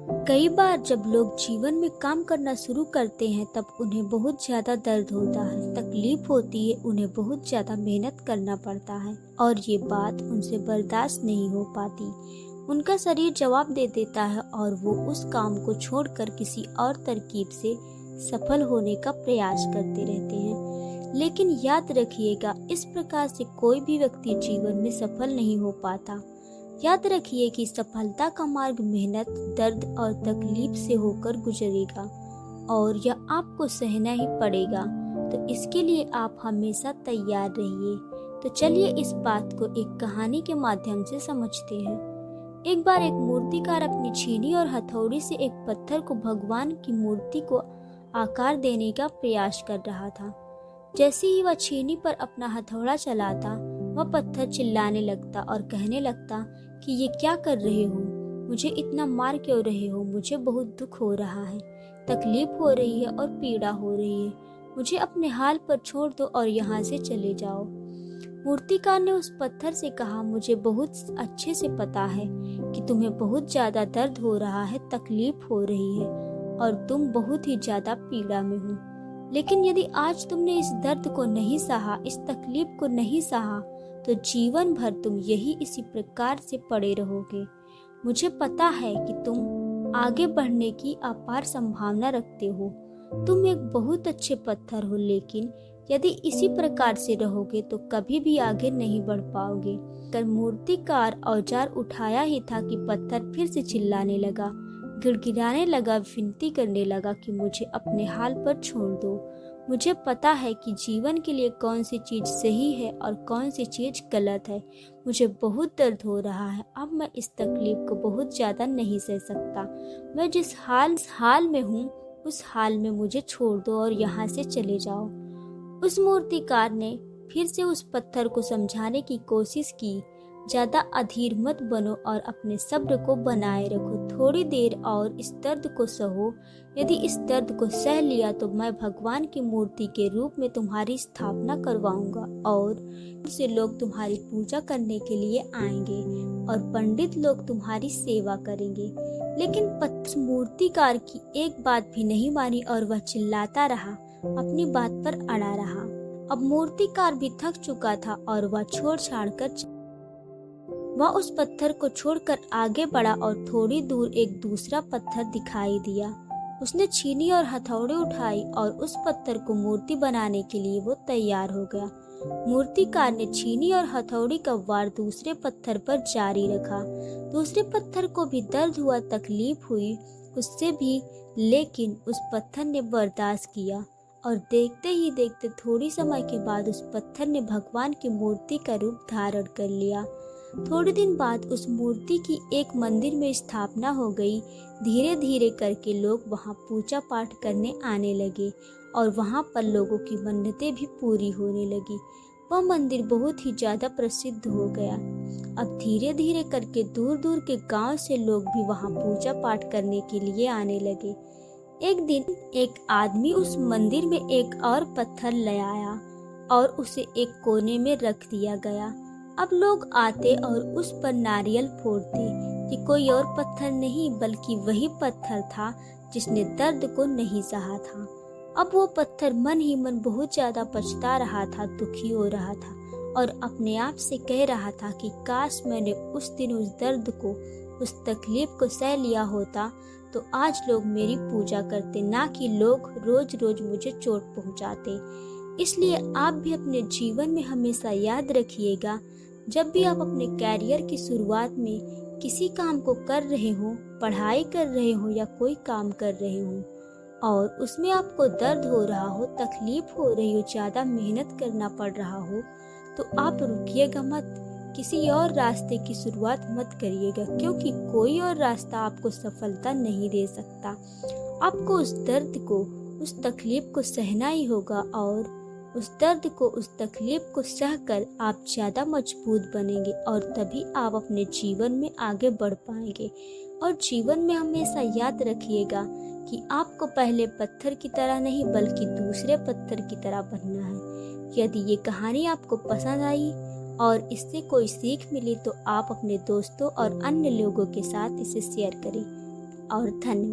कई बार जब लोग जीवन में काम करना शुरू करते हैं तब उन्हें बहुत ज़्यादा दर्द होता है, तकलीफ होती है, उन्हें बहुत ज़्यादा मेहनत करना पड़ता है और ये बात उनसे बर्दाश्त नहीं हो पाती। उनका शरीर जवाब दे देता है और वो उस काम को छोड़कर किसी और तरकीब से सफल होने का प्रयास करते रहते हैं। लेकिन याद रखिएगा, इस प्रकार से कोई भी व्यक्ति जीवन में सफल नहीं हो पाता। याद रखिए कि सफलता का मार्ग मेहनत, दर्द और तकलीफ से होकर गुजरेगा और यह आपको सहना ही पड़ेगा। तो इसके लिए आप हमेशा तैयार रहिए। तो चलिए इस बात को एक कहानी के माध्यम से समझते हैं। एक बार एक मूर्तिकार अपनी छीनी और हथौड़ी से एक पत्थर को भगवान की मूर्ति को आकार देने का प्रयास कर रहा था। जैसे ही वह छीनी पर अपना हथौड़ा चलाता, वह पत्थर चिल्लाने लगता और कहने लगता कि ये क्या कर रहे हो, मुझे इतना मार क्यों रहे हो, मुझे बहुत दुख हो रहा है, तकलीफ हो रही है और पीड़ा हो रही है, मुझे अपने हाल पर छोड़ दो और यहाँ से चले जाओ। मूर्तिकार ने उस पत्थर से कहा, मुझे बहुत अच्छे से पता है कि तुम्हें बहुत ज्यादा दर्द हो रहा है, तकलीफ हो रही है और तुम बहुत ही ज्यादा पीड़ा में हो, लेकिन यदि आज तुमने इस दर्द को नहीं सहा, इस तकलीफ को नहीं सहा, तो जीवन भर तुम यही इसी प्रकार से पड़े रहोगे। मुझे पता है कि तुम आगे बढ़ने की अपार संभावना रखते हो, तुम एक बहुत अच्छे पत्थर हो, लेकिन यदि इसी प्रकार से रहोगे तो कभी भी आगे नहीं बढ़ पाओगे। कर मूर्तिकार औजार उठाया ही था कि पत्थर फिर से चिल्लाने लगा, गिड़गिड़ाने लगा, विनती करने लगा कि मुझे अपने हाल पर छोड़ दो। मुझे पता है कि जीवन के लिए कौन सी चीज़ सही है और कौन सी चीज़ गलत है। मुझे बहुत दर्द हो रहा है, अब मैं इस तकलीफ को बहुत ज़्यादा नहीं सह सकता। मैं जिस हाल में हूँ उस हाल में मुझे छोड़ दो और यहाँ से चले जाओ। उस मूर्तिकार ने फिर से उस पत्थर को समझाने की कोशिश की, ज्यादा अधीर मत बनो और अपने सब्र को बनाए रखो, थोड़ी देर और इस दर्द को सहो। यदि इस दर्द को सह लिया तो मैं भगवान की मूर्ति के रूप में तुम्हारी स्थापना करवाऊंगा और से लोग तुम्हारी पूजा करने के लिए आएंगे और पंडित लोग तुम्हारी सेवा करेंगे। लेकिन पत्थर मूर्तिकार की एक बात भी नहीं मानी और वह चिल्लाता रहा, अपनी बात पर अड़ा रहा। अब मूर्तिकार भी थक चुका था और वह वह उस पत्थर को छोड़कर आगे बढ़ा और थोड़ी दूर एक दूसरा पत्थर दिखाई दिया। उसने छीनी और हथौड़ी उठाई और उस पत्थर को मूर्ति बनाने के लिए वो तैयार हो गया। मूर्तिकार ने छीनी और हथौड़ी का वार दूसरे पत्थर पर जारी रखा। दूसरे पत्थर को भी दर्द हुआ, तकलीफ हुई उससे भी, लेकिन उस पत्थर ने बर्दाश्त किया और देखते ही देखते थोड़ी समय के बाद उस पत्थर ने भगवान की मूर्ति का रूप धारण कर लिया। थोड़े दिन बाद उस मूर्ति की एक मंदिर में स्थापना हो गई। धीरे धीरे करके लोग वहां पूजा पाठ करने आने लगे और वहां पर लोगों की मन्नतें भी पूरी होने लगी। वह मंदिर बहुत ही ज्यादा प्रसिद्ध हो गया। अब धीरे धीरे करके दूर दूर के गांव से लोग भी वहां पूजा पाठ करने के लिए आने लगे। एक दिन एक आदमी उस मंदिर में एक और पत्थर ले आया और उसे एक कोने में रख दिया गया। अब लोग आते और उस पर नारियल फोड़ते कि कोई और पत्थर नहीं बल्कि वही पत्थर था जिसने दर्द को नहीं सहा था। अब वो पत्थर मन ही मन बहुत ज्यादा पछता रहा था, दुखी हो रहा था और अपने आप से कह रहा था कि काश मैंने उस दिन उस दर्द को, उस तकलीफ को सह लिया होता तो आज लोग मेरी पूजा करते, ना कि लोग रोज रोज मुझे चोट पहुंचाते। इसलिए आप भी अपने जीवन में हमेशा याद रखिएगा, जब भी आप अपने कैरियर की शुरुआत में किसी काम को कर रहे हो, पढ़ाई कर रहे हो या कोई काम कर रहे हो और उसमें आपको दर्द हो रहा हो, तकलीफ हो रही हो, ज्यादा मेहनत करना पड़ रहा हो, तो आप रुकिएगा मत, किसी और रास्ते की शुरुआत मत करिएगा, क्योंकि कोई और रास्ता आपको सफलता नहीं दे सकता। आपको उस दर्द को, उस तकलीफ को सहना ही होगा और उस दर्द को, उस तकलीफ को सहकर आप ज्यादा मजबूत बनेंगे और तभी आप अपने जीवन में आगे बढ़ पाएंगे। और जीवन में हमेशा याद रखिएगा कि आपको पहले पत्थर की तरह नहीं बल्कि दूसरे पत्थर की तरह बनना है। यदि ये कहानी आपको पसंद आई और इससे कोई सीख मिली तो आप अपने दोस्तों और अन्य लोगों के साथ इसे शेयर करें। और धन्यवाद।